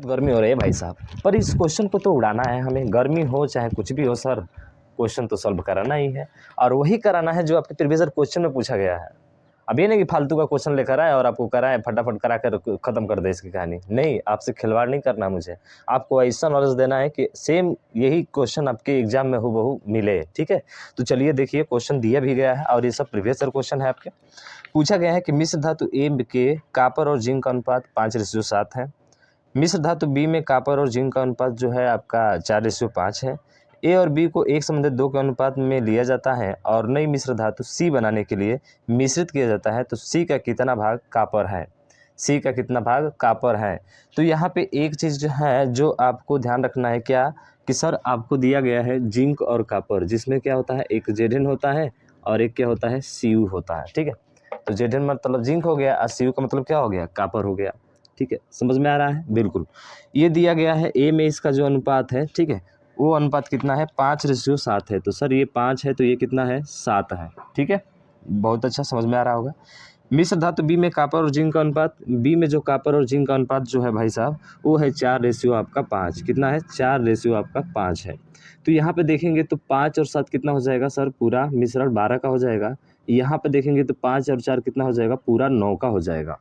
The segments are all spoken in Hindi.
गर्मी हो रही है भाई साहब, पर इस क्वेश्चन को तो उड़ाना है हमें। गर्मी हो चाहे कुछ भी हो सर, क्वेश्चन तो सॉल्व कराना ही है, और वही कराना है जो आपके प्रीवियस ईयर क्वेश्चन में पूछा गया है। अब ये नहीं कि फालतू का क्वेश्चन लेकर आए और आपको कराए फटाफट करा कर खत्म कर दे इसकी कहानी। नहीं, आपसे खिलवाड़ नहीं करना मुझे, आपको ऐसा नॉलेज देना है कि सेम यही क्वेश्चन आपके एग्जाम में हूबहू मिले। ठीक है, तो चलिए देखिए, क्वेश्चन दिया भी गया है और ये सब प्रीवियस ईयर क्वेश्चन है आपके। पूछा गया है कि मिश्र धातु ए के कॉपर और जिंक का अनुपात 5:7 है। मिश्र धातु बी में कॉपर और जिंक का अनुपात जो है आपका 4:5 है। ए और बी को एक संबंधित 2 के अनुपात में लिया जाता है और नई मिश्र धातु सी बनाने के लिए मिश्रित किया जाता है, तो सी का कितना भाग कॉपर है? सी का कितना भाग कॉपर है? तो यहाँ पे एक चीज़ जो है जो आपको ध्यान रखना है, क्या कि सर आपको दिया गया है जिंक और कॉपर, जिसमें क्या होता है, एक जेड होता है और एक क्या होता है, सी होता है। ठीक है, तो जेड मतलब जिंक हो गया और सी का मतलब क्या हो गया, कॉपर हो गया। ठीक है, समझ में आ रहा है? बिल्कुल। ये दिया गया है ए में इसका जो अनुपात है, ठीक है, वो अनुपात कितना है, 5:7 है। तो सर ये 5 है तो ये कितना है, 7 है। ठीक है, बहुत अच्छा, समझ में आ रहा होगा। मिश्र धातु बी में कॉपर और जिंक का अनुपात, बी में जो कॉपर और जिंक का अनुपात जो है भाई साहब, वो है 4:5। कितना है, 4:5 है। तो यहाँ पे देखेंगे तो 5 और 7 कितना हो जाएगा सर, पूरा मिश्रण 12 का हो जाएगा। यहाँ पे देखेंगे तो 5 और 4 कितना हो जाएगा, पूरा 9 का हो जाएगा।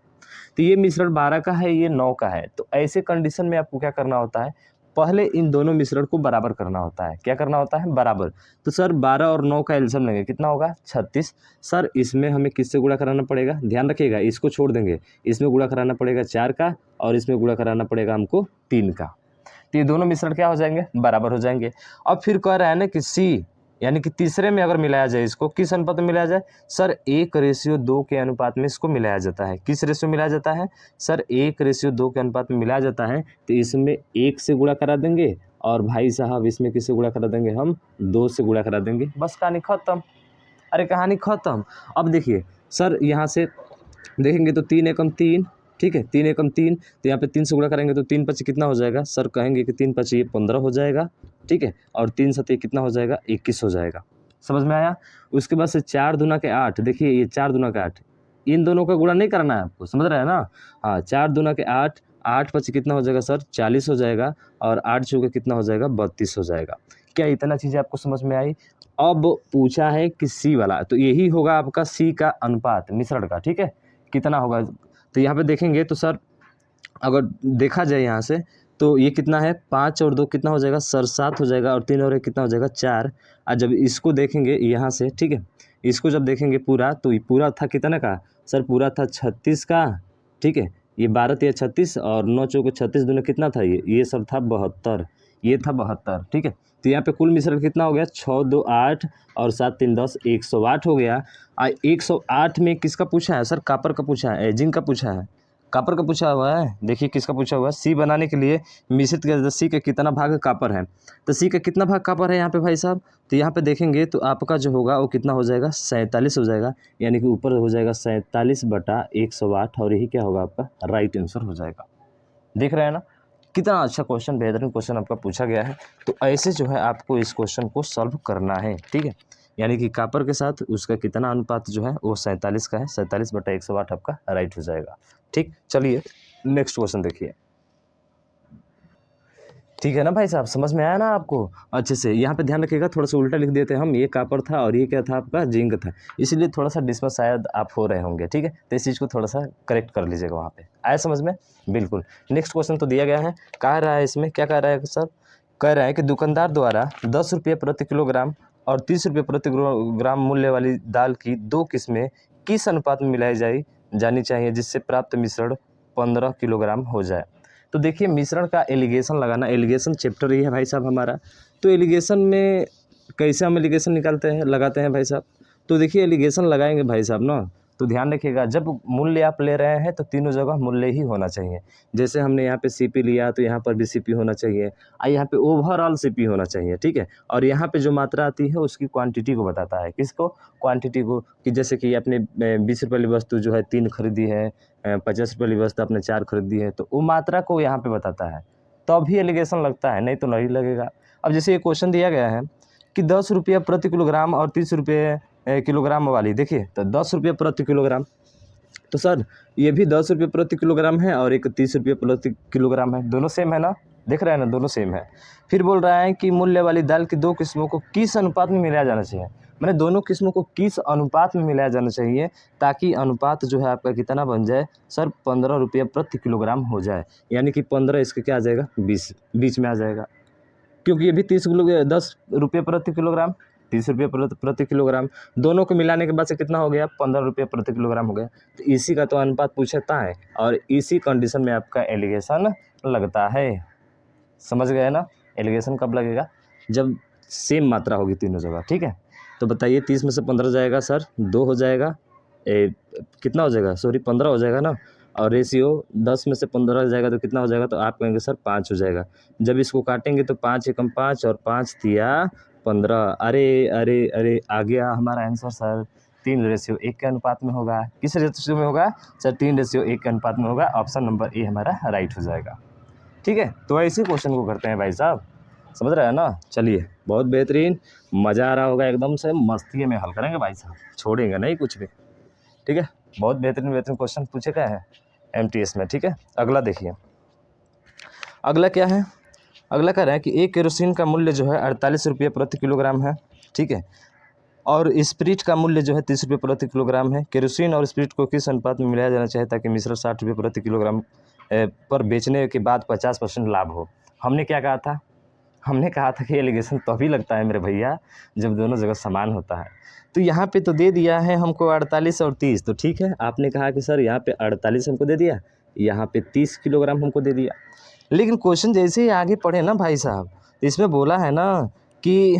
तो ये मिश्रण 12 का है, ये 9 का है। तो ऐसे कंडीशन में आपको क्या करना होता है, पहले इन दोनों मिश्रण को बराबर करना होता है। क्या करना होता है, बराबर। तो सर 12 और 9 का एलसीएम लेंगे, कितना होगा, 36। सर इसमें हमें किससे गुणा कराना पड़ेगा, ध्यान रखिएगा, इसको छोड़ देंगे, इसमें गुणा कराना पड़ेगा 4 का और इसमें गुणा कराना पड़ेगा हमको 3 का। तो ये दोनों मिश्रण क्या हो जाएंगे, बराबर हो जाएंगे। अब फिर कह रहा है ना कि सी यानी कि तीसरे में अगर मिलाया जाए, इसको किस अनुपात में मिलाया जाए, सर 1:2 के अनुपात में इसको मिलाया जाता है। किस रेशियो मिलाया जाता है, सर 1:2 के अनुपात में मिलाया जाता है। तो इसमें 1 से गुणा करा देंगे और भाई साहब इसमें किससे गुणा करा देंगे, हम 2 से गुणा करा देंगे, बस कहानी खत्म। अरे कहानी खत्म। अब देखिए सर, यहाँ से देखेंगे तो 3 एकम 3, ठीक है, 3 एकम 3, तो यहाँ पे 3 से गुणा करेंगे तो 3 पची कितना हो जाएगा, सर कहेंगे कि 3 पची 15 हो जाएगा। ठीक है, और 3 सती कितना हो जाएगा, 21 हो जाएगा। समझ में आया? उसके बाद से 4 दूना के 8, देखिए ये 4 दूना के 8, इन दोनों का गुणा नहीं करना है आपको, समझ रहे हैं ना? हाँ, 4 दूना के 8, 8 पची कितना हो जाएगा सर, 40 हो जाएगा, और 8 चौके कितना हो जाएगा, 32 हो जाएगा। क्या इतना चीज़ें आपको समझ में आई? अब पूछा है कि सी वाला, तो यही होगा आपका सी का अनुपात मिश्रण का। ठीक है, कितना होगा, तो यहाँ पे देखेंगे तो सर अगर देखा जाए यहाँ से तो ये कितना है, 5 और 2 कितना हो जाएगा सर, 7 हो जाएगा, और 3 और 1 कितना हो जाएगा, 4। और जब इसको देखेंगे यहाँ से, ठीक है, इसको जब देखेंगे पूरा, तो ये पूरा था कितना का सर, पूरा था 36 का। ठीक है, ये 12 या 36 और 9 चौके 36 दूना कितना था, ये सर था 72, ये था 72। ठीक है, तो यहाँ पे कुल मिश्रण कितना हो गया, 6 2 8 और 7 3 10, 108 हो गया। 108 में किसका पूछा है सर, कॉपर का पूछा है, जिंक का पूछा है, कॉपर का पूछा हुआ है। देखिए किसका पूछा हुआ है, सी बनाने के लिए मिश्रित किया जाता है, सी का कितना भाग कॉपर है, तो सी का कितना भाग कॉपर है यहाँ पे भाई साहब, तो यहाँ पे देखेंगे तो आपका जो होगा वो कितना हो जाएगा, 47 हो जाएगा, यानी कि ऊपर हो जाएगा 47/108, और यही क्या होगा आपका राइट आंसर हो जाएगा। देख रहे हैं ना, कितना अच्छा क्वेश्चन, बेहतरीन क्वेश्चन आपका पूछा गया है। तो ऐसे जो है आपको इस क्वेश्चन को सॉल्व करना है। ठीक है, यानी कि कॉपर के साथ उसका कितना अनुपात जो है वो 47 का है, 47/108 आपका राइट हो जाएगा। ठीक, चलिए नेक्स्ट क्वेश्चन देखिए। ठीक है ना भाई साहब, समझ में आया ना आपको अच्छे से? यहाँ पे ध्यान रखिएगा, थोड़ा सा उल्टा लिख देते हैं हम, ये कॉपर था और ये क्या था आपका, जिंक था, इसीलिए थोड़ा सा डिस्कस शायद आप हो रहे होंगे। ठीक है, तो इस चीज़ को थोड़ा सा करेक्ट कर लीजिएगा वहाँ पे। आया समझ में? बिल्कुल। नेक्स्ट क्वेश्चन तो दिया गया है, कह रहा है इसमें, क्या कह रहा है सर, कह रहा है कि दुकानदार द्वारा 10 रुपये प्रति किलोग्राम और 30 रुपये प्रति किलोग्राम मूल्य वाली दाल की 2 किस्में किस अनुपात में मिलाई जानी चाहिए जिससे प्राप्त मिश्रण 15 किलोग्राम हो जाए। तो देखिए मिश्रण का एलिगेशन लगाना, एलिगेशन चैप्टर ही है भाई साहब हमारा। तो एलिगेशन में कैसे हम एलिगेशन लगाते हैं भाई साहब, तो देखिए एलिगेशन लगाएंगे भाई साहब ना, तो ध्यान रखिएगा, जब मूल्य आप ले रहे हैं तो तीनों जगह मूल्य ही होना चाहिए। जैसे हमने यहाँ पे सीपी लिया तो यहाँ पर भी सीपी होना चाहिए, और यहाँ पे ओवरऑल सीपी होना चाहिए। ठीक है, और यहाँ पे जो मात्रा आती है उसकी क्वांटिटी को बताता है, किसको, क्वांटिटी को, कि जैसे कि आपने 20 रुपये वाली वस्तु जो है 3 खरीदी है, 50 रुपये वाली वस्तु आपने 4 खरीदी है, तो वो मात्रा को यहाँ पे बताता है, तो अभी एलिगेशन लगता है, नहीं तो नहीं लगेगा। अब जैसे ये क्वेश्चन दिया गया है कि 10 रुपये प्रति किलोग्राम और 30 रुपये किलोग्राम वाली, देखिए तो 10 रुपये प्रति किलोग्राम, तो सर ये भी 10 रुपये प्रति किलोग्राम है और एक 30 रुपये प्रति किलोग्राम है, दोनों सेम है ना, देख रहे हैं ना, दोनों सेम है। फिर बोल रहा है कि मूल्य वाली दाल की दो किस्मों को किस अनुपात में मिलाया जाना चाहिए, मैंने दोनों किस्मों को किस अनुपात में मिलाया जाना चाहिए ताकि अनुपात जो है आपका कितना बन जाए सर 15 रुपये प्रति किलोग्राम हो जाए, यानी कि 15 इसके क्या आ जाएगा 20 बीच में आ जाएगा, क्योंकि ये भी 10 रुपये प्रति किलोग्राम 30 रुपये प्रति किलोग्राम, दोनों को मिलाने के बाद से कितना हो गया 15 रुपये प्रति किलोग्राम हो गया। तो इसी का तो अनुपात पूछता है और इसी कंडीशन में आपका एलिगेशन लगता है, समझ गए ना। एलिगेशन कब लगेगा, जब सेम मात्रा होगी तीनों जगह, ठीक है। तो बताइए 30 में से 15 जाएगा सर 2 हो जाएगा, कितना हो जाएगा, सॉरी 15 हो जाएगा ना, और रेशियो 10 में से 15 जाएगा तो कितना हो जाएगा, तो आप कहेंगे सर 5 हो जाएगा। जब इसको काटेंगे तो 5 एकम 5 और 5 तिया 15, अरे अरे अरे आ गया हमारा आंसर सर 3:1 के अनुपात में होगा। किस रेशियो में होगा सर 3:1 के अनुपात में होगा, ऑप्शन नंबर ए हमारा राइट हो जाएगा, ठीक है। तो ऐसे क्वेश्चन को करते हैं भाई साहब, समझ रहे हैं ना। चलिए बहुत बेहतरीन, मज़ा आ रहा होगा, एकदम से मस्ती में हल करेंगे भाई साहब, छोड़ेंगे नहीं कुछ भी, ठीक है। बहुत बेहतरीन क्वेश्चन पूछे गए हैं MTS में, ठीक है। अगला देखिए, अगला क्या है, अगला कह रहा है कि एक केरोसिन का मूल्य जो है 48 रुपये प्रति किलोग्राम है, ठीक है, और स्प्रिट का मूल्य जो है 30 रुपये प्रति किलोग्राम है। केरोसिन और स्प्रिट को किस अनुपात में मिलाया जाना चाहिए ताकि मिश्रण 60 रुपये प्रति किलोग्राम पर बेचने के बाद 50% लाभ हो। हमने क्या कहा था, हमने कहा था कि एलिगेशन तभी लगता है मेरे भैया जब दोनों जगह समान होता है। तो यहाँ पे तो दे दिया है हमको 48 और 30, तो ठीक है, आपने कहा कि सर यहाँ पे 48 हमको दे दिया, यहाँ पे 30 किलोग्राम हमको दे दिया, लेकिन क्वेश्चन जैसे ही आगे पढ़े ना भाई साहब, तो इसमें बोला है ना कि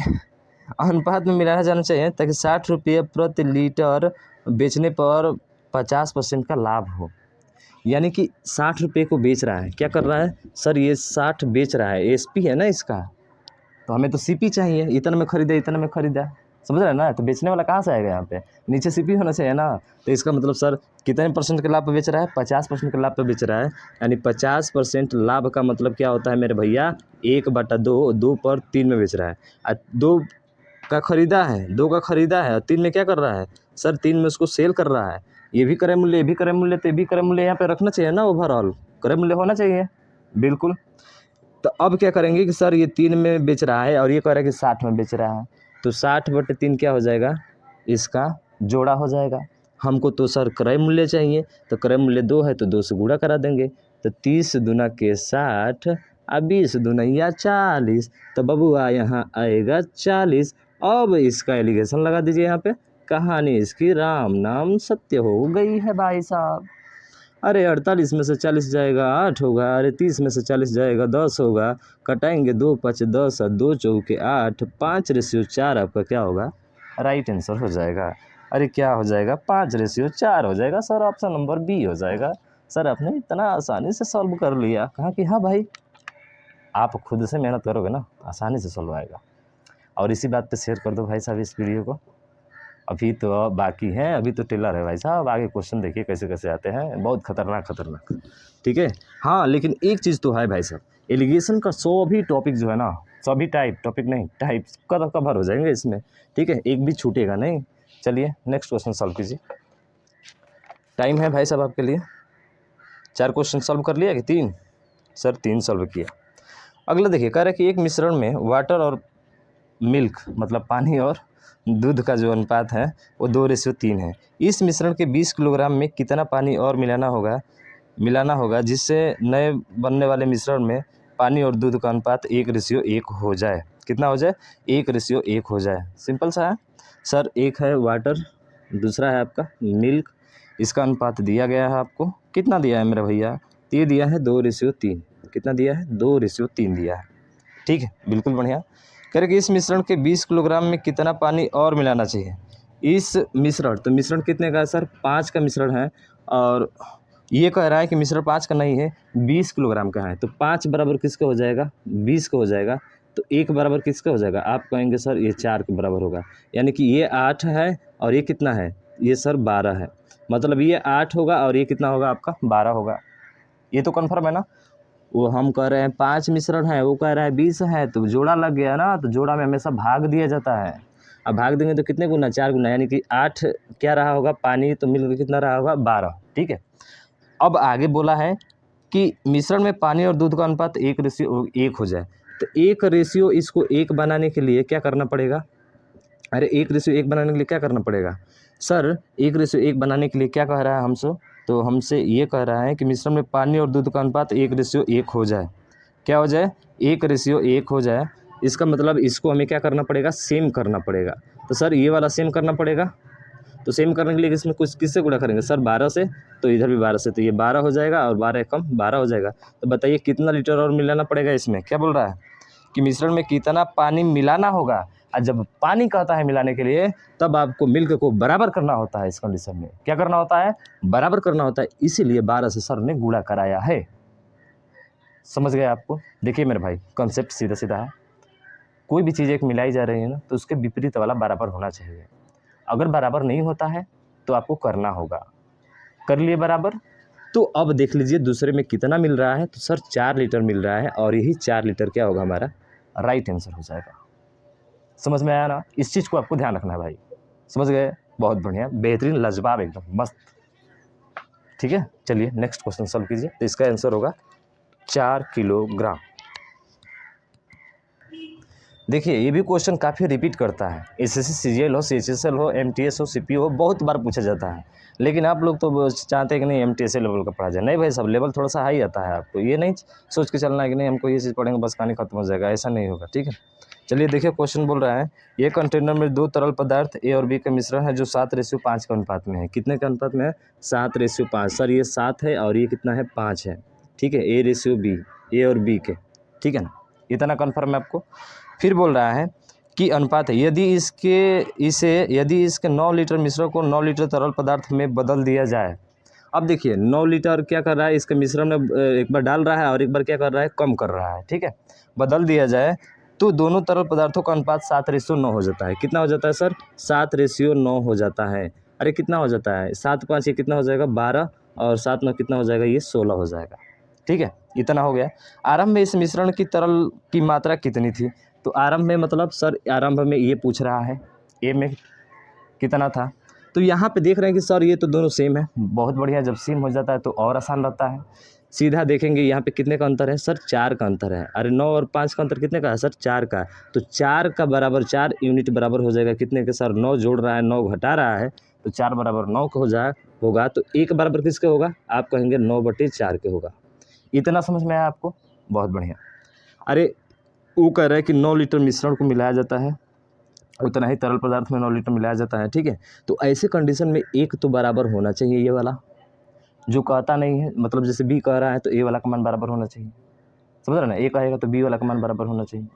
अनुपात में मिलाया जाना चाहिए ताकि 60 रुपये प्रति लीटर बेचने पर 50% का लाभ हो, यानी कि 60 रुपये को बेच रहा है, क्या कर रहा है सर, ये 60 बेच रहा है, SP है ना इसका, तो हमें तो CP चाहिए, इतना में खरीदा इतना में खरीदा, समझ रहे हैं ना। तो बेचने वाला कहाँ से आएगा, यहाँ पे नीचे CP होना चाहिए ना। तो इसका मतलब सर कितने % के लाभ पे बेच रहा है, 50% के लाभ पे बेच रहा है, यानी 50% लाभ का मतलब क्या होता है मेरे भैया, 1/2, 2 पर 3 में बेच रहा है, 2 का खरीदा है, 2 का खरीदा है और 3 में क्या कर रहा है सर, 3 में उसको सेल कर रहा है। ये भी क्रय मूल्य, ये भी क्रय मूल्य, तो ये भी क्रय मूल्य यहाँ पे रखना चाहिए ना, ओवरऑल क्रय मूल्य होना चाहिए, बिल्कुल। तो अब क्या करेंगे कि सर ये 3 में बेच रहा है और ये कह रहा है कि 60 में बेच रहा है, तो 60/3 क्या हो जाएगा, इसका जोड़ा हो जाएगा। हमको तो सर क्रय मूल्य चाहिए, तो क्रय मूल्य 2 है तो 2 से गुणा करा देंगे, तो 30 दूना के 60 और 20 दूना 40, तो बबुआ यहाँ आएगा 40। अब इसका एलिगेशन लगा दीजिए यहाँ पे, कहानी इसकी राम नाम सत्य हो गई है भाई साहब। अरे 48 में से 40 जाएगा 8 होगा, अरे 30 में से 40 जाएगा 10 होगा, कटाएंगे 2 5 10 और 2 चौके 8, 5:4 आपका क्या होगा, राइट आंसर हो जाएगा। अरे क्या हो जाएगा, 5:4 हो जाएगा सर, ऑप्शन नंबर B हो जाएगा। सर आपने इतना आसानी से सॉल्व कर लिया, कहा कि हाँ भाई आप खुद से मेहनत करोगे ना आसानी से सॉल्व आएगा। और इसी बात पे शेयर कर दो भाई साहब इस वीडियो को, अभी तो बाकी है, अभी तो टेलर है भाई साहब, आगे क्वेश्चन देखिए कैसे कैसे आते हैं, बहुत खतरनाक, ठीक है। हाँ लेकिन एक चीज़ तो है भाई साहब, एलिगेशन का सभी टॉपिक जो है ना, सभी टॉपिक नहीं टाइप कवर हो जाएंगे इसमें, ठीक है, एक भी छूटेगा नहीं। चलिए नेक्स्ट क्वेश्चन सॉल्व कीजिए, टाइम है भाई साहब आपके लिए। 4 क्वेश्चन सॉल्व कर लिया कि 3, सर 3 सॉल्व किया। अगला देखिए, कह रहा है कि एक मिश्रण में वाटर और मिल्क मतलब पानी और दूध का जो अनुपात है वो 2:3 है। इस मिश्रण के 20 किलोग्राम में कितना पानी और मिलाना होगा जिससे नए बनने वाले मिश्रण में पानी और दूध का अनुपात 1:1 हो जाए। कितना हो जाए, 1:1 हो जाए। सिंपल सा है सर, एक है वाटर, दूसरा है आपका मिल्क, इसका अनुपात दिया गया है आपको, कितना दिया है मेरे भैया, ये दिया है 2:3। कितना दिया है, 2:3 दिया है, ठीक है, बिल्कुल बढ़िया। कह रहे कि इस मिश्रण के 20 किलोग्राम में कितना पानी और मिलाना चाहिए। इस मिश्रण, तो मिश्रण कितने का है सर, 5 का मिश्रण है, और ये कह रहा है कि मिश्रण 5 का नहीं है 20 किलोग्राम का है, तो 5 बराबर किसका हो जाएगा, 20 का हो जाएगा, तो 1 बराबर किसका हो जाएगा, आप कहेंगे सर ये 4 के बराबर होगा, यानी कि ये 8 है और ये कितना है, ये सर 12 है, मतलब ये 8 होगा और ये कितना होगा आपका 12 होगा। ये तो कन्फर्म है ना। वो हम कह रहे हैं 5 मिश्रण है, वो कह रहा है 20 है, तो जोड़ा लग गया ना, तो जोड़ा में हमेशा भाग दिया जाता है, अब भाग देंगे तो कितने गुना, 4 गुना, यानी कि 8 क्या रहा होगा पानी, तो मिलकर कितना रहा होगा 12। ठीक है, अब आगे बोला है कि मिश्रण में पानी और दूध का अनुपात 1:1 हो जाए। तो 1:, इसको 1 बनाने के लिए क्या करना पड़ेगा, अरे 1:1 बनाने के लिए क्या करना पड़ेगा सर, 1:1 बनाने के लिए क्या कह रहा है हमसे, तो हमसे ये कह रहा है कि मिश्रण में पानी और दूध का अनुपात 1:1 हो जाए। क्या हो जाए, 1:1 हो जाए। इसका मतलब इसको हमें क्या करना पड़ेगा, सेम करना पड़ेगा। तो सर ये वाला सेम करना पड़ेगा, तो सेम करने के लिए इसमें कुछ किससे गुणा करेंगे सर, 12 से, तो इधर भी 12 से, तो ये 12 हो जाएगा और 12 कम 12 हो जाएगा। तो बताइए कितना लीटर और मिलाना पड़ेगा इसमें, क्या बोल रहा है कि मिश्रण में कितना पानी मिलाना होगा। और जब पानी कहता है मिलाने के लिए, तब आपको मिल्क को बराबर करना होता है। इस कंडीशन में क्या करना होता है, बराबर करना होता है, इसीलिए 12 से सर ने गुणा कराया है। समझ गए आपको। देखिए मेरे भाई, कॉन्सेप्ट सीधा सीधा है, कोई भी चीज़ एक मिलाई जा रही है ना, तो उसके विपरीत वाला बराबर होना चाहिए। अगर बराबर नहीं होता है तो आपको करना होगा। कर लिए बराबर, तो अब देख लीजिए दूसरे में कितना मिल रहा है, तो सर 4 लीटर मिल रहा है, और यही 4 लीटर क्या होगा, हमारा राइट आंसर हो जाएगा। समझ में आया ना, इस चीज़ को आपको ध्यान रखना है भाई। समझ गए, बहुत बढ़िया, बेहतरीन, लाजवाब, एकदम मस्त। ठीक है, चलिए नेक्स्ट क्वेश्चन सॉल्व कीजिए। तो इसका आंसर होगा 4 किलोग्राम। देखिए ये भी क्वेश्चन काफ़ी रिपीट करता है, एसएससी सीजीएल हो, सीएचएसएल हो, एमटीएस हो, सीपीओ हो, बहुत बार पूछा जाता है। लेकिन आप लोग तो चाहते हैं कि नहीं एमटीएस लेवल का पढ़ा जाए। नहीं भाई साहब, लेवल थोड़ा सा हाई आता है। आपको ये नहीं सोच के चलना है कि नहीं हमको ये चीज़ पढ़ेंगे बस कहानी खत्म हो जाएगा, ऐसा नहीं होगा। ठीक है, चलिए देखिए क्वेश्चन बोल रहा है, ये कंटेनर में 2 तरल पदार्थ ए और बी का मिश्रण है जो 7:5 के अनुपात में है। कितने के अनुपात में है, 7:5। सर ये 7 है और ये कितना है, 5 है। ठीक है, A/B, ए और बी के। ठीक है ना, इतना कन्फर्म है आपको। फिर बोल रहा है कि अनुपात है, यदि इसके 9 लीटर मिश्रण को 9 लीटर तरल पदार्थ में बदल दिया जाए। अब देखिए 9 लीटर क्या कर रहा है, इसके मिश्रण में एक बार डाल रहा है और एक बार क्या कर रहा है, कम कर रहा है। ठीक है, बदल दिया जाए तो दोनों तरल पदार्थों का अनुपात 7:9 हो जाता है। कितना हो जाता है सर, 7:9 हो जाता है। अरे कितना हो जाता है, 7×5 ये कितना हो जाएगा, 12, और 7×9 कितना हो जाएगा, ये 16 हो जाएगा। ठीक है, इतना हो गया। आरंभ में इस मिश्रण की तरल की मात्रा कितनी थी, तो आरंभ में मतलब सर आरंभ में ये पूछ रहा है ए में कितना था। तो यहाँ पे देख रहे हैं कि सर ये तो दोनों सेम है। बहुत बढ़िया, जब सेम हो जाता है तो और आसान रहता है। सीधा देखेंगे यहाँ पे कितने का अंतर है सर, 4 का अंतर है। अरे 9 और 5 का अंतर कितने का है सर, 4 का। तो 4 का बराबर 4 यूनिट बराबर हो जाएगा कितने के सर, 9 जोड़ रहा है 9 घटा रहा है, तो 4 बराबर 9 का होगा। तो 1 बराबर किसके होगा, आप कहेंगे 9/4 के होगा। इतना समझ में आया आपको, बहुत बढ़िया। अरे वो कह रहा है कि 9 लीटर मिश्रण को मिलाया जाता है, उतना ही तरल पदार्थ में 9 लीटर मिलाया जाता है। ठीक है, तो ऐसे कंडीशन में एक तो बराबर होना चाहिए, ये वाला जो कहता नहीं है, मतलब जैसे बी कह रहा है तो ए वाला का मान बराबर होना चाहिए। समझ रहे ना, ए कहेगा तो बी वाला का मान बराबर होना चाहिए।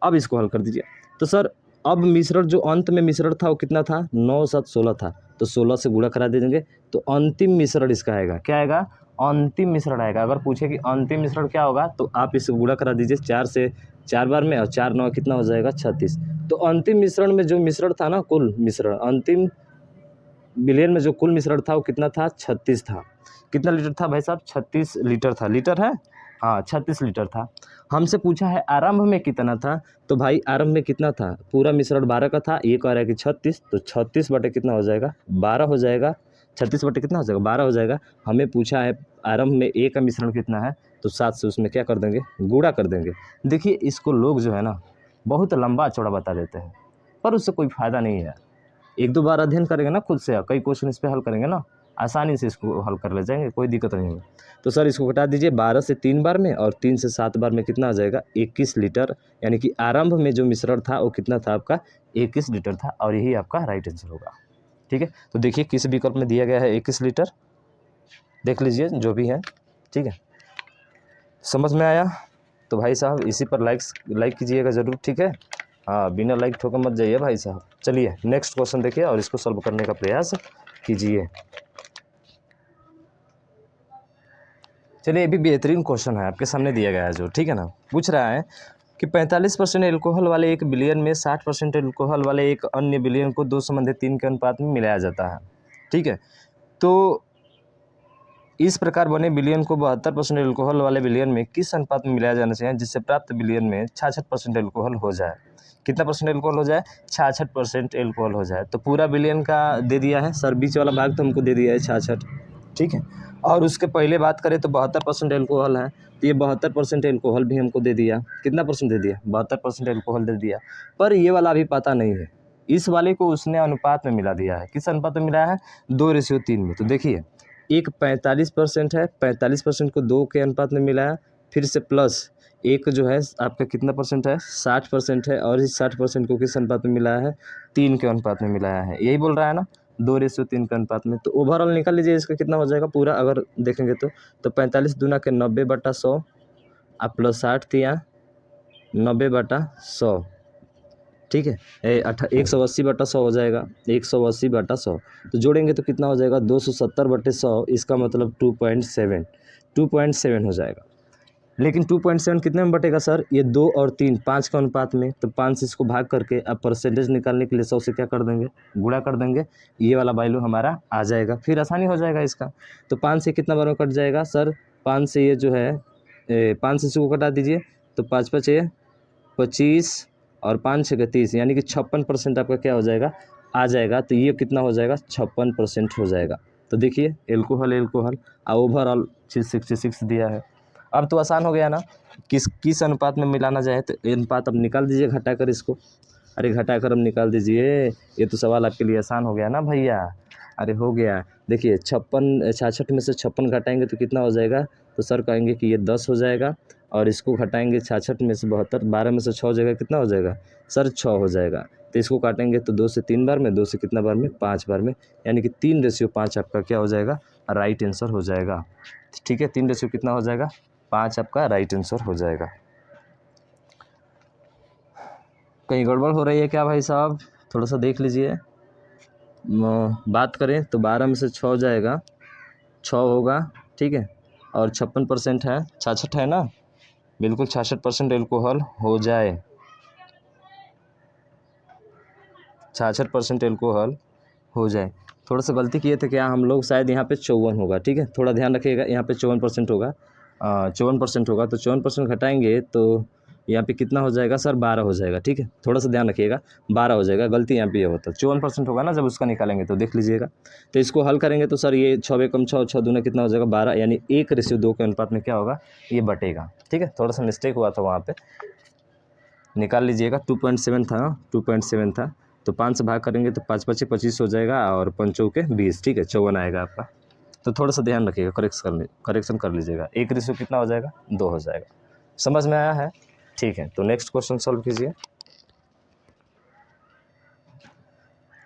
अब इसको हल कर दीजिए। तो सर अब मिश्रण जो अंत में मिश्रण था वो कितना था, 9 7 16 था, तो 16 से गुणा करा दे देंगे, तो अंतिम मिश्रण इसका आएगा। क्या आएगा, अंतिम मिश्रण आएगा। अगर पूछे कि अंतिम मिश्रण क्या होगा, तो आप इसे गुणा करा दीजिए 4 से, 4 बार में, और 4 9 कितना हो जाएगा, 36। तो अंतिम मिश्रण में जो मिश्रण था ना, कुल मिश्रण अंतिम बिलियन में जो कुल मिश्रण था वो कितना था, 36 था। कितना लीटर था भाई साहब, 36 लीटर था। लीटर है, हाँ 36 लीटर था। हमसे पूछा है आरंभ में कितना था, तो भाई आरंभ में कितना था, पूरा मिश्रण 12 का था, ये कह रहा है कि 36, तो 36 बटे कितना हो जाएगा, 12 हो जाएगा। 36 बटे कितना हो जाएगा, 12 हो जाएगा। हमें पूछा है आरंभ में ए का मिश्रण कितना है, तो 7 से उसमें क्या कर देंगे, गुणा कर देंगे। देखिए इसको लोग जो है ना बहुत लंबा चौड़ा बता देते हैं, पर उससे कोई फ़ायदा नहीं है। 1-2 बार अध्ययन करेंगे ना खुद से, कई क्वेश्चन इस पर हल करेंगे ना, आसानी से इसको हल कर ले जाएंगे, कोई दिक्कत नहीं होगी। तो सर इसको घटा दीजिए, 12 से 3 बार में और 3 से 7 बार में कितना आ जाएगा, 21 लीटर। यानी कि आरंभ में जो मिश्रण था वो कितना था आपका, 21 लीटर था, और यही आपका राइट आंसर होगा। ठीक है, तो देखिए किस विकल्प में दिया गया है 21 लीटर, देख लीजिए जो भी है। ठीक है, समझ में आया तो भाई साहब इसी पर लाइक कीजिएगा ज़रूर। ठीक है, हाँ बिना लाइक ठोकर मत जाइए भाई साहब। चलिए नेक्स्ट क्वेश्चन देखिए और इसको सॉल्व करने का प्रयास कीजिए। चलिए ये भी बेहतरीन क्वेश्चन है, आपके सामने दिया गया है जो। ठीक है ना, पूछ रहा है कि 45% एल्कोहल वाले एक बिलियन में 60% एल्कोहल वाले एक अन्य बिलियन को 2:3 के अनुपात में मिलाया जाता है। ठीक है, तो इस प्रकार बने बिलियन को 72% एल्कोहल वाले बिलियन में किस अनुपात में मिलाया जाना चाहिए जिससे प्राप्त बिलियन में 66% एल्कोहल हो जाए। कितना परसेंट एल्कोहल हो जाए, 66% एल्कोहल हो जाए। तो पूरा बिलियन का दे दिया है सर, बीच वाला भाग तो हमको दे दिया है 66, ठीक है। और उसके पहले बात करें तो 72% एल्कोहल है, तो ये 72% एल्कोहल भी हमको दे दिया। कितना परसेंट दे दिया, 72% एल्कोहल दे दिया। पर ये वाला अभी पता नहीं है, इस वाले को उसने अनुपात में मिला दिया है। किस अनुपात में मिलाया है, 2:3 में। तो देखिए एक 45% है, 45% को 2 के अनुपात में मिलाया, फिर से प्लस एक जो है आपका कितना परसेंट है, 60% है, और इस 60% को किस अनुपात में मिलाया है, 3 के अनुपात में मिलाया है। यही बोल रहा है ना, 2:3 के अनुपात में। तो ओवरऑल निकाल लीजिए इसका कितना हो जाएगा पूरा, अगर देखेंगे तो 45 दूना के 90/100 आप प्लस 60 दिया 90/100, ठीक है। 180/100 हो जाएगा, 180/100। तो जोड़ेंगे तो कितना हो जाएगा, 270/100, इसका मतलब 2.7 हो जाएगा। लेकिन 2.7 कितने में बटेगा सर, ये 2 और 3 5 के अनुपात में। तो 5 से इसको भाग करके अब परसेंटेज निकालने के लिए 100 से क्या कर देंगे, गुणा कर देंगे, ये वाला वैल्यू हमारा आ जाएगा, फिर आसानी हो जाएगा इसका। तो 5 से कितना बार में कट जाएगा सर, 5 से ये जो है 5 से इसको कटा दीजिए, तो 5 5 25 और 5 6 30, यानी कि 56% आपका क्या हो जाएगा, आ जाएगा। तो ये कितना हो जाएगा, 56% हो जाएगा। तो देखिए एल्कोहल ओवरऑल 66 दिया है। अब तो आसान हो गया ना, किस अनुपात में मिलाना चाहे, तो अनुपात अब निकाल दीजिए घटा कर इसको। अरे घटा कर अब निकाल दीजिए, ये तो सवाल आपके लिए आसान हो गया ना भैया। अरे हो गया, देखिए 66 में से 56 घटाएंगे तो कितना हो जाएगा, तो सर कहेंगे कि ये 10 हो जाएगा, और इसको घटाएंगे 66 में से 72, 12 में से 6 हो जाएगा, कितना हो जाएगा सर, 6 हो जाएगा। तो इसको काटेंगे तो 2 से 3 बार में, 2 से कितना बार में, 5 बार में, यानी कि 3:5 आपका क्या हो जाएगा, राइट आंसर हो जाएगा, ठीक है। 3 कितना हो जाएगा, 5 आपका राइट आंसर हो जाएगा। कहीं गड़बड़ हो रही है क्या भाई साहब, थोड़ा सा देख लीजिए। बात करें तो 12 में से 6 हो जाएगा, 6 होगा, ठीक है। और 56% है, 66 है ना, बिल्कुल 66% एल्कोहल हो जाए, 66% एल्कोहल हो जाए। थोड़ा सा गलती किए थे क्या हम लोग, शायद यहाँ पे 54 होगा, ठीक है, थोड़ा ध्यान रखिएगा, यहाँ पे 54% होगा, 54% होगा। तो 54% घटाएंगे तो यहाँ पे कितना हो जाएगा सर, 12 हो जाएगा, ठीक है। थोड़ा सा ध्यान रखिएगा, 12 हो जाएगा, गलती यहाँ पे ये होता है, 54% होगा ना जब उसका निकालेंगे, तो देख लीजिएगा। तो इसको हल करेंगे तो सर ये 6 कम 6 6 दूना कितना हो जाएगा, 12, यानी 1:2 के अनुपात में क्या होगा, ये बटेगा, ठीक है। थोड़ा सा मिस्टेक हुआ था वहाँ पे, निकाल लीजिएगा। 2.7 था, 2.7 था, तो 5 से भाग करेंगे तो 5 5 25 हो जाएगा, और 5 के 20, ठीक है, 54 आएगा आपका। तो थोड़ा सा ध्यान रखिएगा, करेक्शन कर लीजिएगा। 1:2 कितना हो जाएगा, 2 हो जाएगा। समझ में आया है, ठीक है। तो नेक्स्ट क्वेश्चन सॉल्व कीजिए।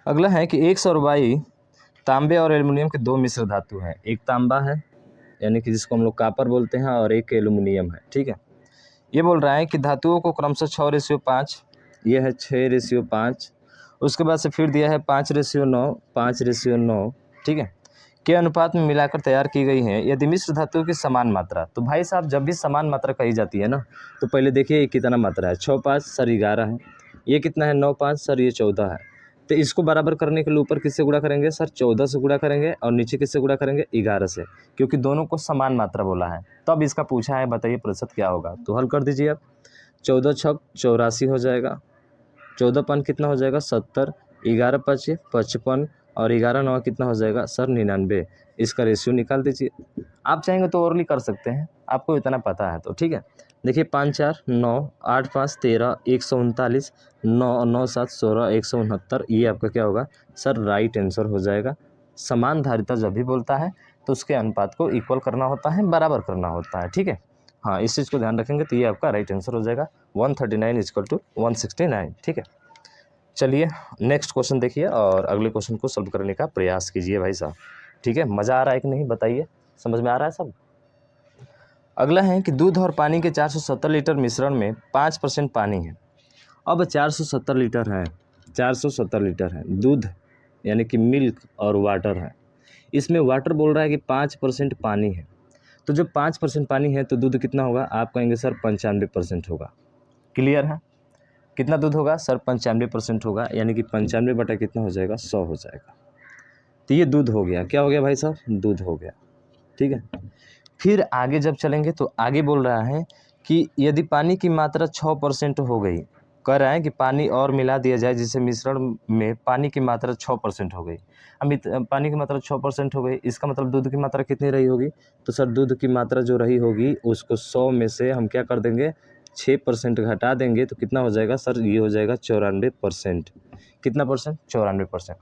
अगला है कि एक सरवाई तांबे और एल्युमिनियम के 2 मिश्र धातु हैं। एक तांबा है, यानी कि जिसको हम लोग कापर बोलते हैं, और एक एल्युमिनियम है, ठीक है। ये बोल रहा है कि धातुओं को क्रमशः 6:5, ये है 6:5, उसके बाद से फिर दिया है 5:9, 5:9, ठीक है, के अनुपात में मिलाकर तैयार की गई हैं। यदि मिश्र धातुओं की समान मात्रा, तो भाई साहब जब भी समान मात्रा कही जाती है ना, तो पहले देखिए ये कितना मात्रा है, 6:5 सर 11 है, ये कितना है 9:5 सर ये 14 है। तो इसको बराबर करने के लिए ऊपर किससे गुणा करेंगे सर, 14 से गुणा करेंगे, और नीचे किससे गुणा करेंगे, 11 से, क्योंकि दोनों को समान मात्रा बोला है। तब इसका पूछा है, बताइए प्रतिशत क्या होगा। तो हल कर दीजिए आप, 14 छक 84 हो जाएगा, 14 पान कितना हो जाएगा 70, 11 5 55, और 11 9 कितना हो जाएगा सर 99। इसका रेशियो निकाल दीजिए। आप चाहेंगे तो और भी कर सकते हैं, आपको इतना पता है तो, ठीक है। देखिए 5 4 9, 8 5 13, 139, 9 9 7 16, 169, ये आपका क्या होगा सर, राइट आंसर हो जाएगा। समान धारिता जब भी बोलता है तो उसके अनुपात को इक्वल करना होता है, बराबर करना होता है, ठीक है। हाँ, इस चीज़ को ध्यान रखेंगे तो ये आपका राइट आंसर हो जाएगा, 139 = 169, ठीक है। चलिए नेक्स्ट क्वेश्चन देखिए, और अगले क्वेश्चन को सॉल्व करने का प्रयास कीजिए भाई साहब, ठीक है। मज़ा आ रहा है कि नहीं, बताइए, समझ में आ रहा है सब। अगला है कि दूध और पानी के 470 लीटर मिश्रण में 5% पानी है। अब 470 लीटर है, 470 लीटर है दूध, यानी कि मिल्क और वाटर है। इसमें वाटर बोल रहा है कि 5% पानी है। तो जब 5% पानी है तो दूध कितना होगा, आप कहेंगे सर 95% होगा। क्लियर है, कितना दूध होगा सर, 95% होगा, यानी कि 95 बटा कितना हो जाएगा, 100 हो जाएगा। तो ये दूध हो गया, क्या हो गया भाई साहब, दूध हो गया, ठीक है। फिर आगे जब चलेंगे तो आगे बोल रहा है कि यदि पानी की मात्रा 6% हो गई, कह रहे हैं कि पानी और मिला दिया जाए जिससे मिश्रण में पानी की मात्रा 6% हो गई। अब पानी की मात्रा 6% हो गई, इसका मतलब दूध की मात्रा कितनी रही होगी? तो सर दूध की मात्रा जो रही होगी उसको 100 में से हम क्या कर देंगे, 6% घटा देंगे तो कितना हो जाएगा सर? ये हो जाएगा 94%। कितना परसेंट? 94%।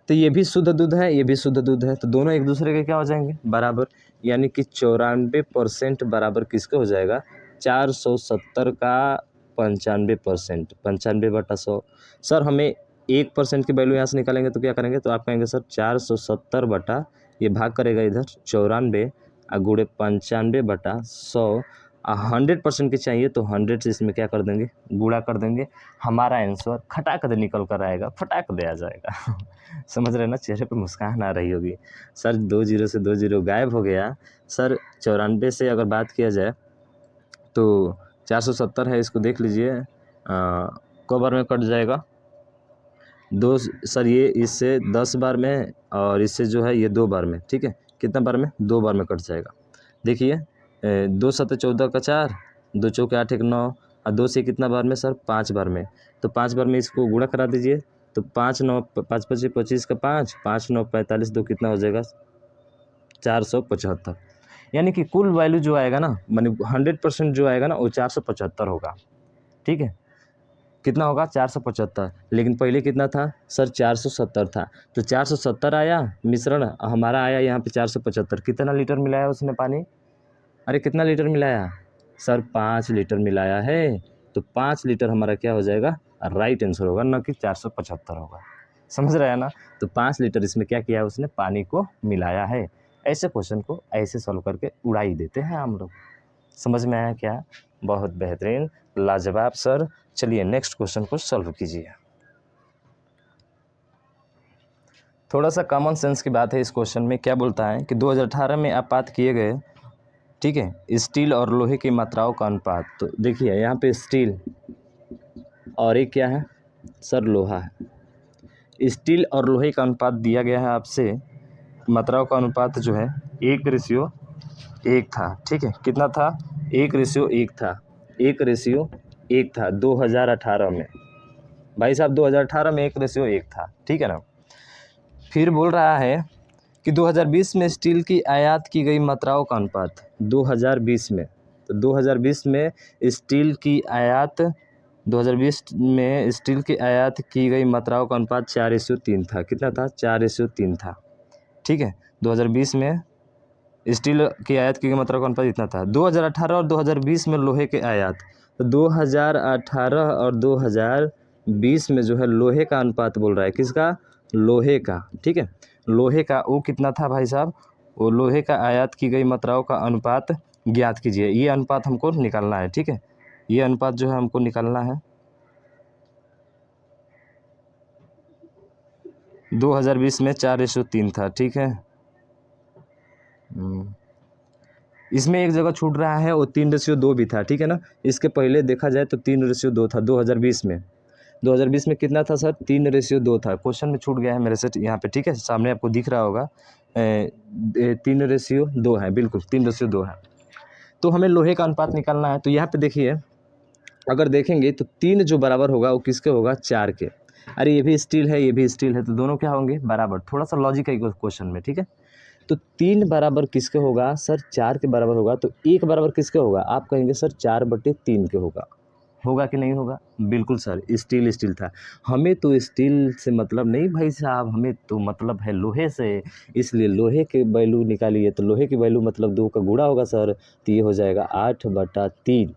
तो ये भी शुद्ध दूध है, ये भी शुद्ध दूध है, तो दोनों एक दूसरे के क्या हो जाएंगे? बराबर। यानी कि 94% बराबर किसके हो जाएगा? 470 का 95%, 95/100। सर हमें 1% की वैल्यू यहाँ से निकालेंगे तो क्या करेंगे? तो आप कहेंगे सर 470 बटा, ये भाग करेगा इधर 94 गुणे 95/100। 100% की चाहिए तो 100 से इसमें क्या कर देंगे? गुणा कर देंगे। हमारा आंसर खटाक दे निकल कर आएगा, फटाक दे आ जाएगा। समझ रहे ना? चेहरे पे मुस्कान आ रही होगी। सर 2 जीरो से 2 जीरो गायब हो गया। सर 94 से अगर बात किया जाए तो 470 है, इसको देख लीजिए क बार में कट जाएगा? 2 सर ये इससे 10 बार में और इससे जो है ये 2 बार में, ठीक है? कितना बार में? 2 बार में कट जाएगा। देखिए 2 सत्ते 14 का 4, 2 चौके 8 एक 9 और 2 से कितना बार में सर? 5 बार में। तो 5 बार में इसको गुणा करा दीजिए तो 5 9 5 25 25 का 5, 5 9 45, 2 कितना हो जाएगा? 475। यानी कि कुल वैल्यू जो आएगा ना, माने 100% जो आएगा ना वो 475 होगा, ठीक है? कितना होगा? 475। लेकिन पहले कितना था सर? 470 था। तो 470 आया मिश्रण, हमारा आया यहाँ पे 475। कितना लीटर मिलाया उसने पानी? अरे कितना लीटर मिलाया सर? 5 लीटर मिलाया है। तो 5 लीटर हमारा क्या हो जाएगा? राइट आंसर होगा, न कि 475 होगा। समझ रहे हैं ना? तो 5 लीटर इसमें क्या किया है उसने? पानी को मिलाया है। ऐसे क्वेश्चन को ऐसे सॉल्व करके उड़ा ही देते हैं हम लोग। समझ में आया क्या? बहुत बेहतरीन, लाजवाब सर। चलिए नेक्स्ट क्वेश्चन को सॉल्व कीजिए। थोड़ा सा कॉमन सेंस की बात है इस क्वेश्चन में। क्या बोलता है कि 2018 में आपात किए गए, ठीक है, स्टील और लोहे की मात्राओं का अनुपात। तो देखिए यहाँ पे स्टील और एक क्या है सर? लोहा है। स्टील और लोहे का अनुपात दिया गया है आपसे। मात्राओं का अनुपात जो है 1:1 था, ठीक है? कितना था? 1:1 था। 1:1 था 2018 में। भाई साहब 2018 में 1:1 था, ठीक है ना? फिर बोल रहा है कि 2020 में स्टील की आयात की गई मात्राओं का अनुपात। 2020 में, तो 2020 में स्टील की आयात 2020 में स्टील की आयात की गई मात्राओं का अनुपात 4:3 था। कितना था? 4:3 था, ठीक है? 2020 में स्टील की आयात की गई मात्रा का अनुपात इतना था। 2018 और 2020 में लोहे के आयात, तो 2018 और 2020 में जो है लोहे का अनुपात बोल रहा है। किसका? लोहे का, ठीक है? लोहे का वो कितना था भाई साहब? वो लोहे का आयात की गई मात्राओं का अनुपात ज्ञात कीजिए। ये अनुपात हमको निकालना है, ठीक है? ये अनुपात जो है हमको निकालना है। 2020 में 4:3 था, ठीक है? इसमें एक जगह छूट रहा है, वो 3:2 भी था, ठीक है ना? इसके पहले देखा जाए तो 3:2 था 2020 में। 2020 में कितना था सर? 3:2 था। क्वेश्चन में छूट गया है मेरे से यहाँ पे, ठीक है? सामने आपको दिख रहा होगा 3:2 है, बिल्कुल 3:2 है। तो हमें लोहे का अनुपात निकालना है। तो यहाँ पे देखिए, अगर देखेंगे तो 3 जो बराबर होगा वो किसके होगा? 4 के। अरे ये भी स्टील है, ये भी स्टील है, तो दोनों क्या होंगे? बराबर। थोड़ा सा लॉजिक है क्वेश्चन में, ठीक है? तो 3 बराबर किसके होगा सर? 4 के बराबर होगा। तो 1 बराबर किसके होगा? आप कहेंगे सर 4/3 के होगा। होगा कि नहीं होगा? बिल्कुल सर, स्टील स्टील था। हमें तो स्टील से मतलब नहीं भाई साहब, हमें तो मतलब है लोहे से। इसलिए लोहे के वैल्यू निकालिए, तो लोहे की वैल्यू मतलब 2 का गुणा होगा सर, तो ये हो जाएगा 8/3।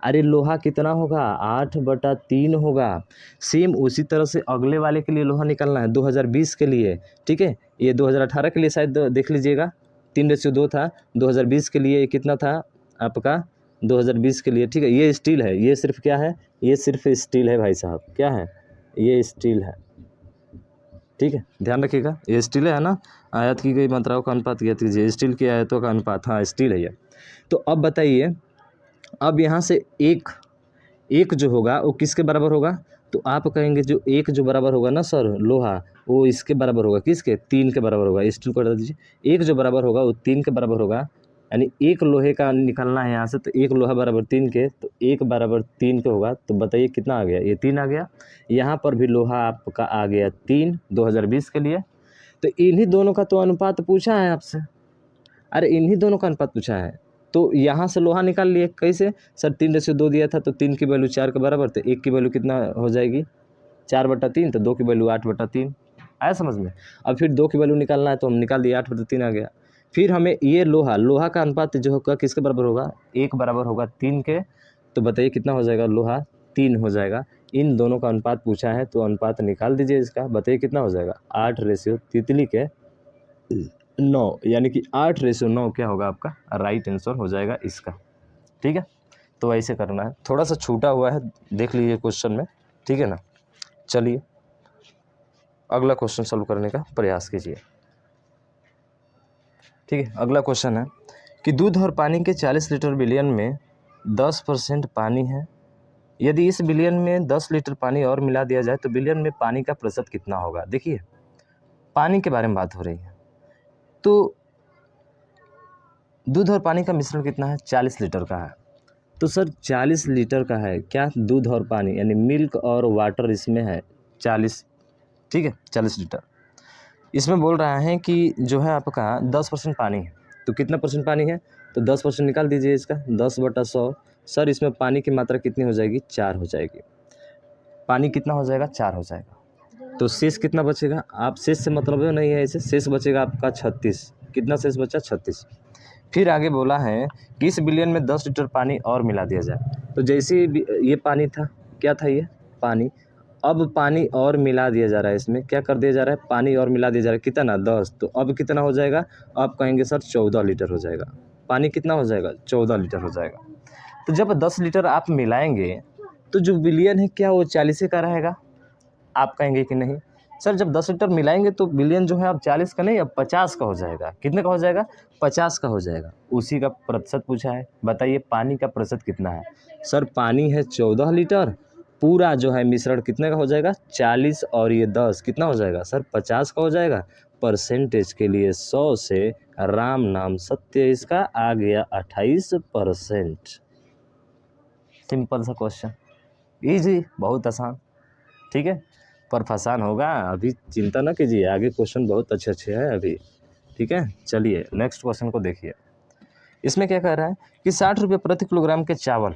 अरे लोहा कितना होगा? 8/3 होगा। सेम उसी तरह से अगले वाले के लिए लोहा निकालना है 2020 के लिए, ठीक है? ये 2018 के लिए शायद देख लीजिएगा 3:2 था। 2020 के लिए कितना था आपका? 2020 के लिए, ठीक है? ये स्टील है, ये सिर्फ क्या है? ये सिर्फ स्टील है भाई साहब। क्या है? ये स्टील है, ठीक है? ध्यान रखिएगा, ये स्टील है ना? आयात की गई मात्राओं का अनुपात ज्ञात कीजिए। स्टील की आयतों का अनुपात, हाँ स्टील है ये। तो अब बताइए, अब यहाँ से एक जो होगा वो किसके बराबर होगा? तो आप कहेंगे जो एक जो बराबर होगा ना सर लोहा, वो इसके बराबर होगा। किसके? 3 के बराबर होगा। स्टील को हटा दीजिए। एक जो बराबर होगा वो 3 के बराबर होगा। यानी एक लोहे का निकालना है यहाँ से, तो एक लोहा बराबर 3 के, तो 1 बराबर 3 के होगा, तो बताइए कितना आ गया, ये 3 आ गया। यहाँ पर भी लोहा आपका आ गया 3 2020 के लिए। तो इन्हीं दोनों का तो अनुपात पूछा है आपसे, अरे इन्हीं दोनों का अनुपात पूछा है, तो यहाँ से लोहा निकाल लिए कैसे सर, 3:2 दिया था, तो 3 की वैल्यू 4 के बराबर, तो 1 की वैल्यू कितना हो जाएगी 4/3, तो 2 की वैल्यू 8/3 आया समझ में। अब फिर 2 की वैल्यू निकालना है, तो हम निकाल दिए 8/3 आ गया। फिर हमें ये लोहा का अनुपात जो होगा किसके बराबर होगा, 1 बराबर होगा 3 के, तो बताइए कितना हो जाएगा, लोहा 3 हो जाएगा। इन दोनों का अनुपात पूछा है, तो अनुपात निकाल दीजिए इसका, बताइए कितना हो जाएगा 8 तितली के 9, यानी कि 8:9 क्या होगा आपका राइट आंसर हो जाएगा इसका। ठीक है, तो ऐसे करना है, थोड़ा सा छूटा हुआ है, देख लीजिए क्वेश्चन में, ठीक है ना। चलिए अगला क्वेश्चन सॉल्व करने का प्रयास कीजिए। ठीक है, अगला क्वेश्चन है कि दूध और पानी के 40 लीटर बिलियन में 10% पानी है। यदि इस बिलियन में 10 लीटर पानी और मिला दिया जाए तो बिलियन में पानी का प्रतिशत कितना होगा। देखिए पानी के बारे में बात हो रही है, तो दूध और पानी का मिश्रण कितना है, 40 लीटर का है। तो सर 40 लीटर का है क्या, दूध और पानी यानी मिल्क और वाटर इसमें है 40, ठीक है 40 लीटर। इसमें बोल रहा है कि जो है आपका 10% पानी है, तो कितना परसेंट पानी है, तो 10% निकाल दीजिए इसका, 10/100। सर इसमें पानी की मात्रा कितनी हो जाएगी, 4 हो जाएगी। पानी कितना हो जाएगा, 4 हो जाएगा। तो शेष कितना बचेगा, आप शेष से मतलब नहीं है, इसे शेष बचेगा आपका 36। कितना शेष बचा, 36। फिर आगे बोला है कि इस बिलियन में 10 लीटर पानी और मिला दिया जाए। तो जैसे ये पानी था, क्या था ये पानी, अब पानी और मिला दिया जा रहा है, इसमें क्या कर दिया जा रहा है, पानी और मिला दिया जा रहा है, कितना 10, तो अब कितना हो जाएगा, आप कहेंगे सर 14 लीटर हो जाएगा। पानी कितना हो जाएगा, 14 लीटर हो जाएगा। तो जब 10 लीटर आप मिलाएंगे तो जो बिलियन है क्या वो 40 का रहेगा, आप कहेंगे कि नहीं सर जब 10 लीटर मिलाएंगे तो बिलियन जो है अब 40 का नहीं, अब 50 का हो जाएगा। कितने का हो जाएगा, 50 का हो जाएगा। उसी का प्रतिशत पूछा है, बताइए पानी का प्रतिशत कितना है। सर पानी है 14 लीटर, पूरा जो है मिश्रण कितने का हो जाएगा, 40 और ये 10 कितना हो जाएगा सर, 50 का हो जाएगा। परसेंटेज के लिए 100 से राम नाम सत्य, इसका आ गया 28%। सिंपल सा क्वेश्चन, इजी, बहुत आसान। ठीक है, पर फसान होगा, अभी चिंता ना कीजिए, आगे क्वेश्चन बहुत अच्छे अच्छे हैं अभी। ठीक है, चलिए नेक्स्ट क्वेश्चन को देखिए। इसमें क्या कह रहा है कि 60 रुपये प्रति किलोग्राम के चावल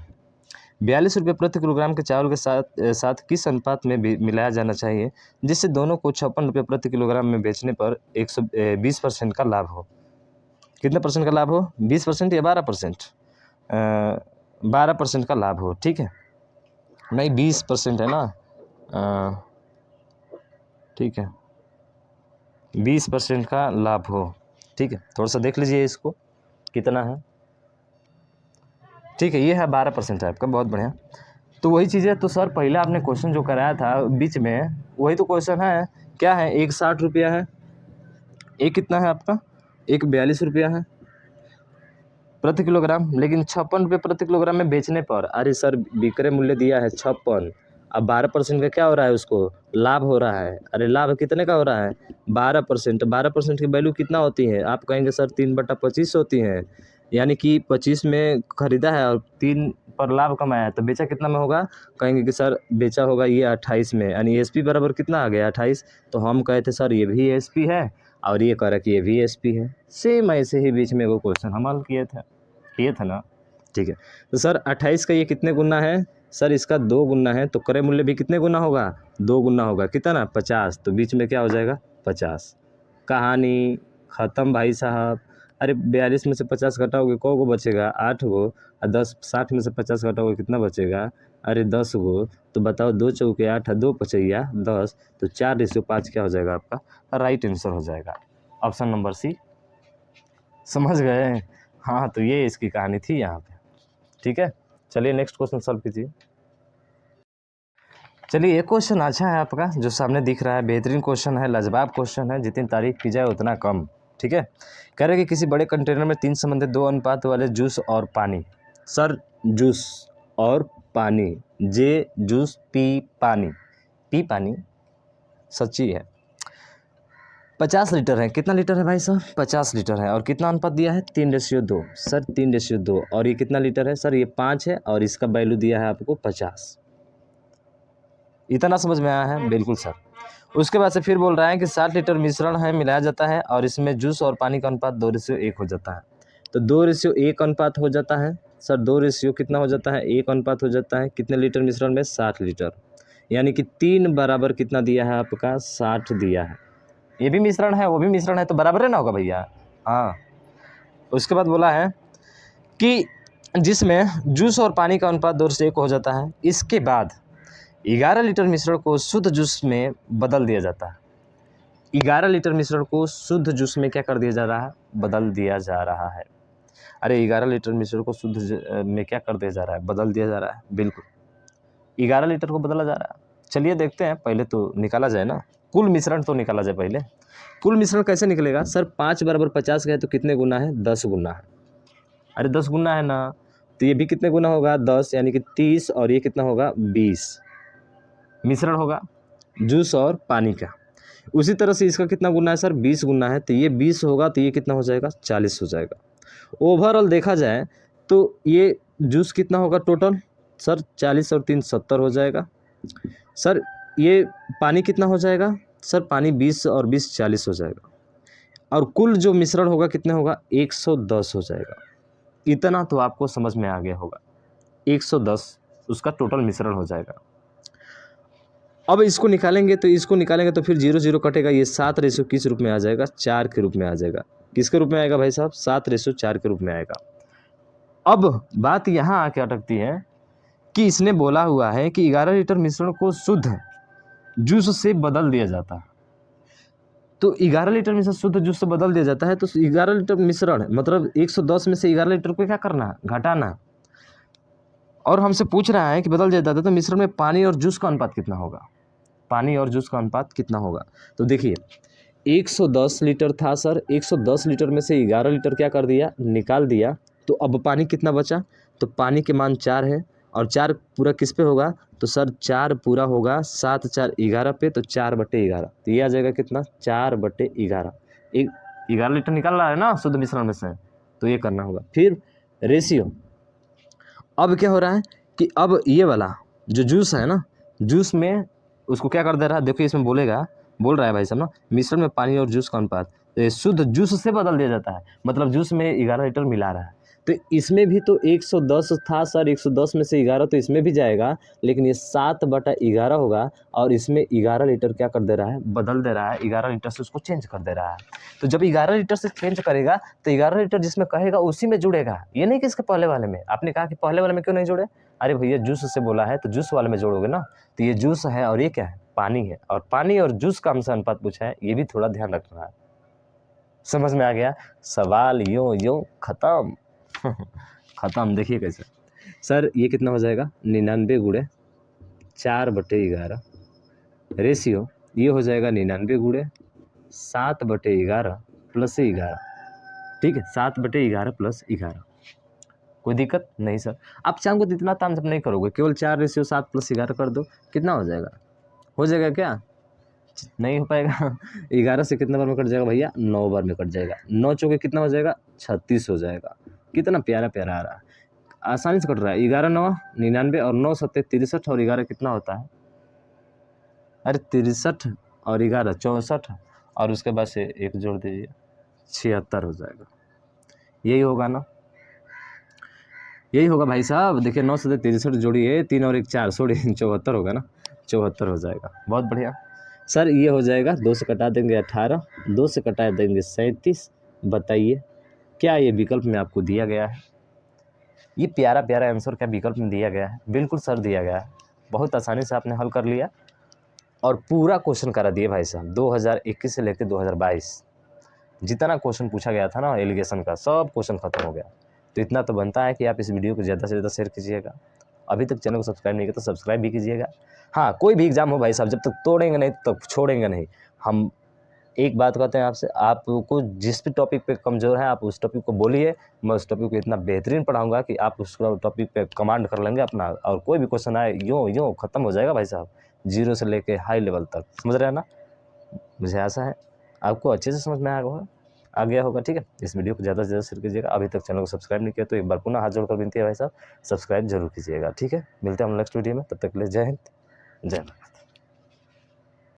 42 रुपये प्रति किलोग्राम के चावल के साथ किस अनुपात में मिलाया जाना चाहिए जिससे दोनों को 56 रुपये प्रति किलोग्राम में बेचने पर 120% का लाभ हो। कितने परसेंट का लाभ हो, 20% या 12%, 12% का लाभ हो। ठीक है, नहीं 20% है ना, ठीक है 20% का लाभ हो। ठीक है, थोड़ा सा देख लीजिए इसको कितना है। ठीक है, ये है 12% है आपका, बहुत बढ़िया। तो वही चीज़ है, तो सर पहले आपने क्वेश्चन जो कराया था बीच में वही तो क्वेश्चन है, क्या है, एक 60 रुपया है, एक कितना है आपका, एक 42 रुपया है प्रति किलोग्राम, लेकिन 56 रुपये प्रति किलोग्राम में बेचने पर, अरे सर विक्रय मूल्य दिया है 56, अब 12% का क्या हो रहा है, उसको लाभ हो रहा है। अरे लाभ कितने का हो रहा है, 12%। 12% की वैल्यू कितना होती है, आप कहेंगे सर 3/25 होती है, यानी कि 25 में खरीदा है और 3 पर लाभ कमाया है, तो बेचा कितना में होगा, कहेंगे कि सर बेचा होगा ये 28 में, यानी एसपी बराबर कितना आ गया 28। तो हम कहे थे सर ये भी एसपी है और ये कह रहा कि ये भी एसपी है। सेम ऐसे ही बीच में वो क्वेश्चन हम हल किए थे ना। ठीक है, तो सर 28 का ये कितने गुना है, सर इसका 2 गुना है, तो क्रय मूल्य भी कितने गुना होगा, 2 गुना होगा, कितना 50, तो बीच में क्या हो जाएगा 50। कहानी ख़त्म भाई साहब। अरे 42 में से 50 घटाओगे को बचेगा, 8 गो, और 10 60 में से 50 घटाओगे कितना बचेगा, अरे 10 गो, तो बताओ 2 चौके 8 2 पचैया 10, तो 4:5 क्या हो जाएगा आपका राइट आंसर हो जाएगा, ऑप्शन नंबर सी। समझ गए, हाँ तो ये इसकी कहानी थी यहाँ पे। ठीक है, चलिए नेक्स्ट क्वेश्चन सॉल्व कीजिए। चलिए एक क्वेश्चन अच्छा है आपका जो सामने दिख रहा है, बेहतरीन क्वेश्चन है, लाजवाब क्वेश्चन है, जितनी तारीफ की जाए उतना कम। ठीक है, कह रहे कि किसी बड़े कंटेनर में 3 संबंधित 2 अनुपात वाले जूस और पानी, सर जूस और पानी, जे जूस पी पानी, पी पानी सच्ची है, 50 लीटर है। कितना लीटर है भाई साहब? 50 लीटर है। और कितना अनुपात दिया है? 3:2 सर, 3:2। और ये कितना लीटर है सर? ये 5 है और इसका वैल्यू दिया है आपको 50। इतना समझ में आया है? बिल्कुल सर। उसके बाद से फिर बोल रहा है कि 60 लीटर मिश्रण है, मिलाया जाता है और इसमें जूस और पानी का अनुपात 2:1 हो जाता है। तो 2:1 अनुपात हो जाता है सर। 2 कितना हो जाता है? 1 अनुपात हो जाता है। कितने लीटर मिश्रण में? 60 लीटर। यानी कि 3 बराबर कितना दिया है आपका? 60 दिया है। ये भी मिश्रण है, वो भी मिश्रण है, तो बराबर है ना होगा भैया। हाँ। उसके बाद बोला है कि जिसमें जूस और पानी का अनुपात 2:1 हो जाता है। इसके बाद 11 लीटर मिश्रण को शुद्ध जूस में बदल दिया जाता है। 11 लीटर मिश्रण को शुद्ध जूस में क्या कर दिया जा रहा है? बदल दिया जा रहा है। अरे 11 लीटर मिश्रण को शुद्ध में क्या कर दिया जा रहा है? बदल दिया जा रहा है। बिल्कुल 11 लीटर को बदला जा रहा है। चलिए देखते हैं, पहले तो निकाला जाए ना, कुल मिश्रण तो निकाला जाए पहले। कुल मिश्रण कैसे निकलेगा सर? 5 बराबर 50 का है तो कितने गुना है? 10 गुना है। अरे 10 गुना है ना, तो ये भी कितने गुना होगा? 10, यानी कि 30। और ये कितना होगा? 20 मिश्रण होगा जूस और पानी का। उसी तरह से इसका कितना गुना है सर? 20 गुना है। तो ये 20 होगा तो ये कितना हो जाएगा? 40 हो जाएगा। ओवरऑल देखा जाए तो ये जूस कितना होगा टोटल सर? 40 और 3 70 हो जाएगा सर। ये पानी कितना हो जाएगा सर? पानी 20 और 20 40 हो जाएगा। और कुल जो मिश्रण होगा कितने होगा? 110 हो जाएगा। इतना तो आपको समझ में आ गया होगा। 110 उसका टोटल मिश्रण हो जाएगा। अब इसको निकालेंगे तो फिर 0 0 कटेगा। ये 7 किस रूप में आ जाएगा? 4 के रूप में आ जाएगा। किसके रूप में आएगा भाई साहब? 7:4 के रूप में आएगा। अब बात यहाँ आके अटकती है कि इसने बोला हुआ है कि 11 लीटर मिश्रण को शुद्ध जूस से बदल दिया जाता है। तो 11 लीटर मिश्रण शुद्ध जूस से बदल दिया जाता है, तो 11 लीटर मिश्रण मतलब 110 में से 11 लीटर को क्या करना? घटाना। और हमसे पूछ रहा है कि बदल दिया जाता है तो मिश्रण में पानी और जूस का अनुपात कितना होगा? पानी और जूस का अनुपात कितना होगा? तो देखिए 110 लीटर था सर। 110 लीटर में से 11 लीटर क्या कर दिया? निकाल दिया। तो अब पानी कितना बचा? तो पानी के मान 4 है और 4 पूरा किस पे होगा? तो सर 4 पूरा होगा 7 4 11 पे, तो 4/11। तो ये आ जाएगा कितना? 4/11। 11 लीटर निकाल रहा है ना शुद्ध मिश्रण में से, तो ये करना होगा। फिर रेशियो। अब क्या हो रहा है कि अब ये वाला जो जूस है ना, जूस में उसको क्या कर दे रहा है? देखिए इसमें बोल रहा है भाई साहब ना, मिश्रण में पानी और जूस का अनुपात तो ये शुद्ध जूस से बदल दिया जाता है। मतलब जूस में 11 लीटर मिला रहा है। तो इसमें भी तो 110 था सर। 110 में से 11 तो इसमें भी जाएगा, लेकिन ये 7/11 होगा। और इसमें 11 लीटर क्या कर दे रहा है? बदल दे रहा है। 11 लीटर से उसको चेंज कर दे रहा है। तो जब 11 लीटर से चेंज करेगा तो 11 लीटर जिसमें कहेगा उसी में जुड़ेगा। ये नहीं कि इसके पहले वाले में। आपने कहा कि पहले वाले में क्यों नहीं जुड़े? अरे भैया जूस से बोला है तो जूस वाले में जोड़ोगे ना। तो ये जूस है और ये क्या है? पानी है। और पानी और जूस का हमसे अनुपात पूछा है, ये भी थोड़ा ध्यान रखना है। समझ में आ गया? सवाल यूं खत्म। खत्म। देखिए कैसे सर, ये कितना हो जाएगा? 99 गुणे 4/11। रेशियो ये हो जाएगा 99 गुणे 7/11 प्लस 11। ठीक है, 7/11 प्लस 11। कोई दिक्कत नहीं सर। आप चाहोगे तो इतना तामझाम नहीं करोगे, केवल 4:7 प्लस 11 कर दो। कितना हो जाएगा? हो जाएगा क्या? नहीं हो पाएगा। 11 से कितना बार में कट जाएगा भैया? 9 बार में कट जाएगा। 9 चौके कितना हो जाएगा? 36 हो जाएगा। कितना प्यारा प्यारा आ रहा है, आसानी से कट रहा है। 11 9 99 और 9 7 63 और 11 कितना होता है? अरे 63 और 11 64 और उसके बाद से एक जोड़ दीजिए 76 हो जाएगा। यही होगा ना? यही होगा भाई साहब। देखिए 9 से 63 जोड़िए, 3 और 1 4 छोड़िए 74 होगा ना। 74 हो जाएगा। बहुत बढ़िया सर। ये हो जाएगा 2 से कटा देंगे 18, 2 से कटा देंगे 37। बताइए क्या ये विकल्प में आपको दिया गया है? ये प्यारा प्यारा आंसर क्या विकल्प में दिया गया है? बिल्कुल सर दिया गया है। बहुत आसानी से आपने हल कर लिया और पूरा क्वेश्चन करा दिए भाई साहब। 2021 से लेकर 2022 जितना क्वेश्चन पूछा गया था ना एलिगेशन का, सब क्वेश्चन खत्म हो गया। तो इतना तो बनता है कि आप इस वीडियो को ज़्यादा से ज़्यादा शेयर कीजिएगा। अभी तक चैनल को सब्सक्राइब नहीं किया तो सब्सक्राइब भी कीजिएगा। हाँ, कोई भी एग्जाम हो भाई साहब, जब तक तोड़ेंगे नहीं तब तक छोड़ेंगे नहीं। हम एक बात कहते हैं आपसे, आपको जिस भी टॉपिक पे कमज़ोर है आप उस टॉपिक को बोलिए। मैं उस टॉपिक को इतना बेहतरीन पढ़ाऊंगा कि आप उस टॉपिक पे कमांड कर लेंगे अपना। और कोई भी क्वेश्चन आए यूँ ख़त्म हो जाएगा भाई साहब, 0 से लेके हाई लेवल तक। समझ रहे हैं ना? मुझे आशा है आपको अच्छे से समझ में आ गया होगा। ठीक है, इस वीडियो को ज़्यादा से ज़्यादा शेयर कीजिएगा। अभी तक चैनल को सब्सक्राइब नहीं किया तो एक बार पुनः हाथ जोड़कर विनती है भाई साहब, सब्सक्राइब जरूर कीजिएगा। ठीक है, मिलते हैं हम नेक्स्ट वीडियो में, तब तक के लिए जय हिंद, जय भारत।